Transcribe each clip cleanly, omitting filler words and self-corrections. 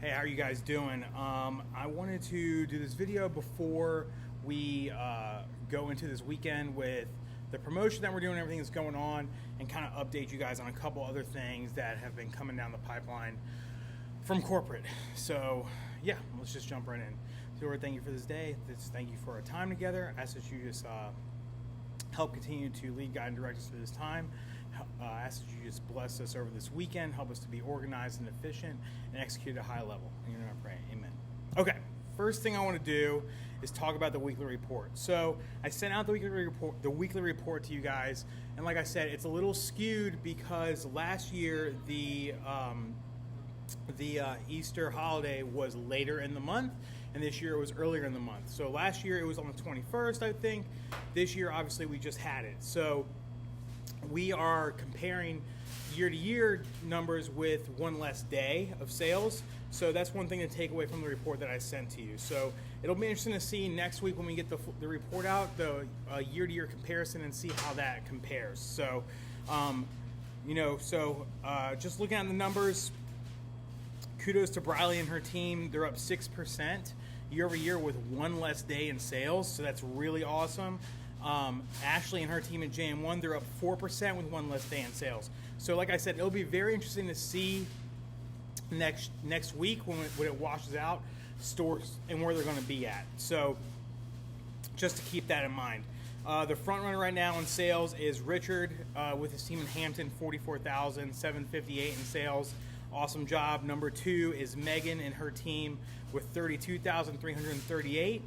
Hey, how are you guys doing? I wanted to do this video before we go into this weekend with the promotion that we're doing, everything that's going on, and kind of update you guys on a couple other things that have been coming down the pipeline from corporate. So yeah, let's just jump right in. So Lord, thank you for this day. Thank you for our time together. I ask that you just help continue to lead, guide, and direct us through this time. I ask that you just bless us over this weekend, help us to be organized and efficient, and execute at a high level. In your name I pray, amen. Okay, first thing I want to do is talk about the weekly report. So I sent out the weekly report to you guys, and like I said, it's a little skewed because last year the Easter holiday was later in the month, and this year it was earlier in the month. So last year it was on the 21st, I think. This year, obviously, we just had it. So we are comparing year-to-year numbers with one less day of sales. So that's one thing to take away from the report that I sent to you. So it'll be interesting to see next week when we get the report out, the year-to-year comparison, and see how that compares. So, just looking at the numbers, kudos to Briley and her team. They're up 6% year over year with one less day in sales. So that's really awesome. Ashley and her team at JM1, they're up 4% with one less day in sales. So like I said, it'll be very interesting to see next week when it washes out, stores and where they're going to be at. So just to keep that in mind. The front runner right now in sales is Richard with his team in Hampton, 44,758 in sales. Awesome job. Number 2 is Megan and her team with 32,338.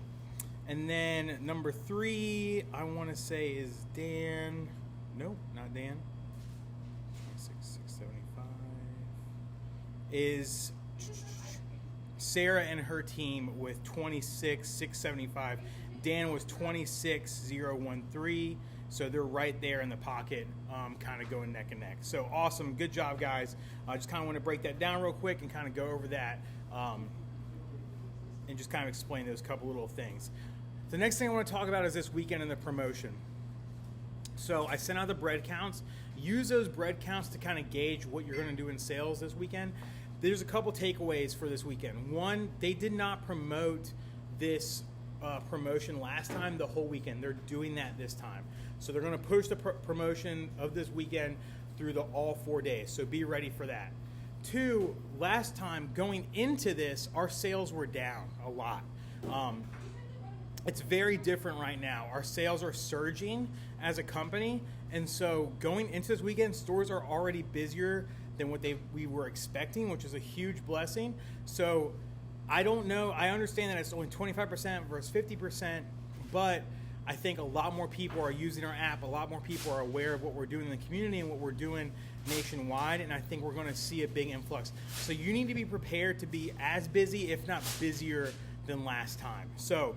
And then number 3, I want to say is Dan. No, not Dan. 675 is Sarah and her team with 26,675. Dan was 26,013. So they're right there in the pocket, kind of going neck and neck. So awesome. Good job, guys. I just kind of want to break that down real quick and kind of go over that and just kind of explain those couple little things. The next thing I want to talk about is this weekend and the promotion. So I sent out the bread counts. Use those bread counts to kind of gauge what you're going to do in sales this weekend. There's a couple takeaways for this weekend. One, they did not promote this promotion last time the whole weekend. They're doing that this time. So they're going to push the promotion of this weekend through all 4 days. So be ready for that. 2, last time going into this, our sales were down a lot. It's very different right now. Our sales are surging as a company, and so going into this weekend, stores are already busier than what we were expecting, which is a huge blessing. So I don't know. I understand that it's only 25% versus 50%, but I think a lot more people are using our app. A lot more people are aware of what we're doing in the community and what we're doing nationwide, and I think we're going to see a big influx. So you need to be prepared to be as busy, if not busier, than last time. So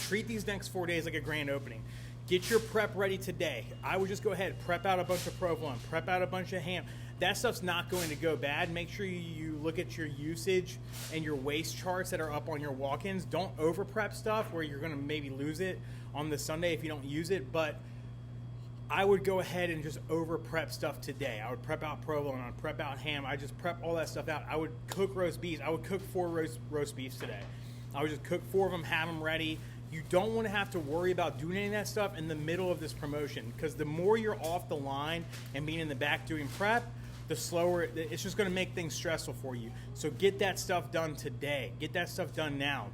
treat these next 4 days like a grand opening. Get your prep ready today. I would just go ahead, prep out a bunch of provolone, prep out a bunch of ham. That stuff's not going to go bad. Make sure you look at your usage and your waste charts that are up on your walk-ins. Don't over prep stuff where you're going to maybe lose it on the Sunday if you don't use it. But I would go ahead and just over prep stuff today. I would prep out provolone, I would prep out ham. I just prep all that stuff out. I would cook roast beefs. I would cook 4 roast beefs today. I would just cook 4 of them, have them ready. You don't want to have to worry about doing any of that stuff in the middle of this promotion, because the more you're off the line and being in the back doing prep, the slower it's just going to make things stressful for you. So get that stuff done today. Get that stuff done now.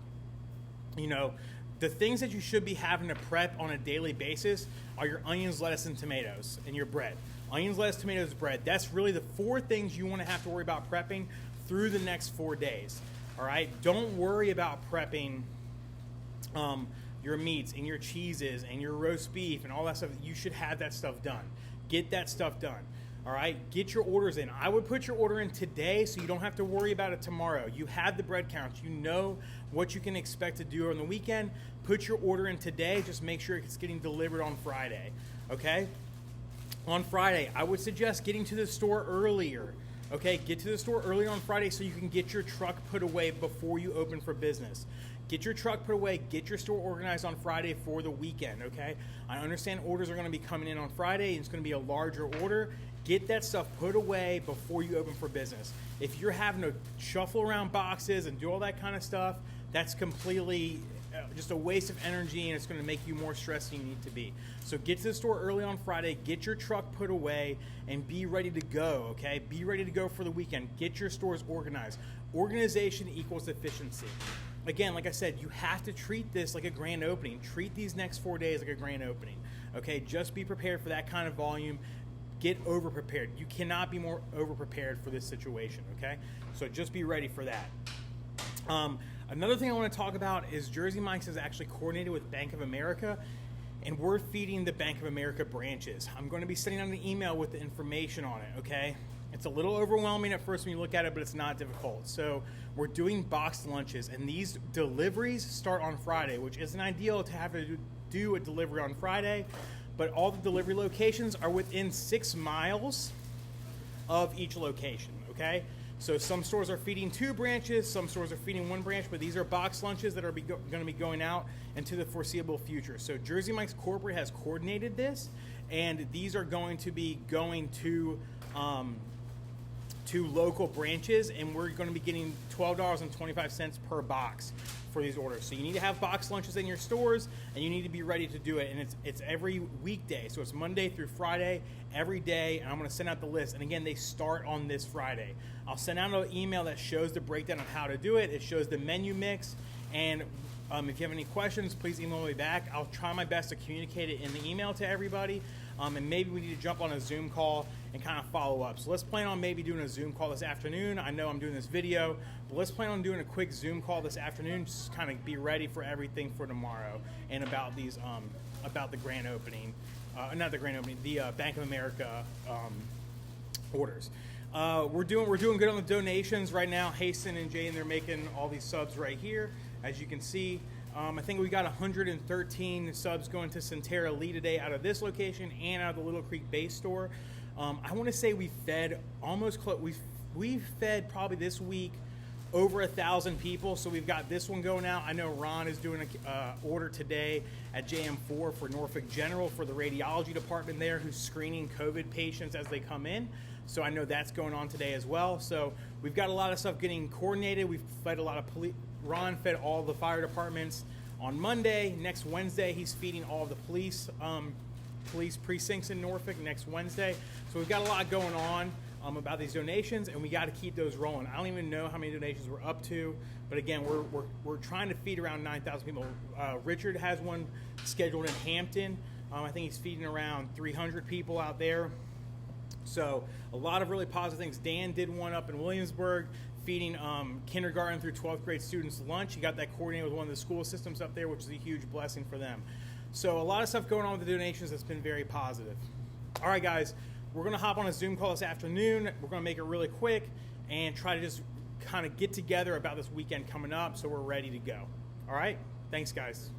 You know, the things that you should be having to prep on a daily basis are your onions, lettuce, and tomatoes, and your bread. Onions, lettuce, tomatoes, bread. That's really the 4 things you want to have to worry about prepping through the next 4 days. All right? Don't worry about prepping your meats and your cheeses and your roast beef and all that stuff. You should have that stuff done. Get that stuff done. All right, get your orders in. I would put your order in today so you don't have to worry about it tomorrow. You have the bread counts. You know what you can expect to do on the weekend. Put your order in today. Just make sure it's getting delivered on Friday, okay? On Friday, I would suggest getting to the store earlier, okay? Get to the store earlier on Friday so you can get your truck put away before you open for business. Get your truck put away. Get your store organized on Friday for the weekend, okay? I understand orders are going to be coming in on Friday. It's going to be a larger order. Get that stuff put away before you open for business. If you're having to shuffle around boxes and do all that kind of stuff, that's completely just a waste of energy, and it's going to make you more stressed than you need to be. So get to the store early on Friday, get your truck put away, and be ready to go, okay? Be ready to go for the weekend. Get your stores organized. Organization equals efficiency. Again, like I said, you have to treat this like a grand opening. Treat these next 4 days like a grand opening, okay? Just be prepared for that kind of volume. Get over-prepared. You cannot be more over-prepared for this situation, okay? So just be ready for that. Another thing I want to talk about is Jersey Mike's is actually coordinated with Bank of America, and we're feeding the Bank of America branches. I'm going to be sending out an email with the information on it, okay? It's a little overwhelming at first when you look at it, but it's not difficult. So we're doing boxed lunches, and these deliveries start on Friday, which isn't ideal to have to do a delivery on Friday, but all the delivery locations are within 6 miles of each location, okay? So some stores are feeding 2 branches, some stores are feeding 1 branch, but these are box lunches that are going to be going out into the foreseeable future. So Jersey Mike's Corporate has coordinated this, and these are going to be going to local branches, and we're going to be getting $12.25 per box for these orders. So you need to have box lunches in your stores, and you need to be ready to do it. And it's every weekday, so it's Monday through Friday, every day. And I'm going to send out the list. And again, they start on this Friday. I'll send out an email that shows the breakdown of how to do it. It shows the menu mix. And if you have any questions, please email me back. I'll try my best to communicate it in the email to everybody. And maybe we need to jump on a Zoom call and kind of follow up. So let's plan on maybe doing a Zoom call this afternoon. I know I'm doing this video, but let's plan on doing a quick Zoom call this afternoon, just kind of be ready for everything for tomorrow and about these, about the grand opening, not the grand opening, the Bank of America orders. We're doing good on the donations right now. Hasten and Jane, they're making all these subs right here, as you can see. I think we got 113 subs going to Centera Lee today out of this location and out of the Little Creek base store. I want to say we fed almost close. We've fed probably this week over 1,000 people. So we've got this one going out. I know Ron is doing an order today at JM4 for Norfolk General for the radiology department there, who's screening COVID patients as they come in. So I know that's going on today as well. So we've got a lot of stuff getting coordinated. We've fed a lot of police. Ron fed all the fire departments on Monday. Next Wednesday, he's feeding all of the police precincts in Norfolk next Wednesday. So we've got a lot going on about these donations, and we got to keep those rolling. I don't even know how many donations we're up to, but again, we're trying to feed around 9,000 people. Richard has one scheduled in Hampton. I think he's feeding around 300 people out there. So a lot of really positive things. Dan did one up in Williamsburg, feeding kindergarten through 12th grade students lunch. He got that coordinated with one of the school systems up there, which is a huge blessing for them. So a lot of stuff going on with the donations that's been very positive. All right, guys, we're going to hop on a Zoom call this afternoon. We're going to make it really quick and try to just kind of get together about this weekend coming up so we're ready to go. All right? Thanks, guys.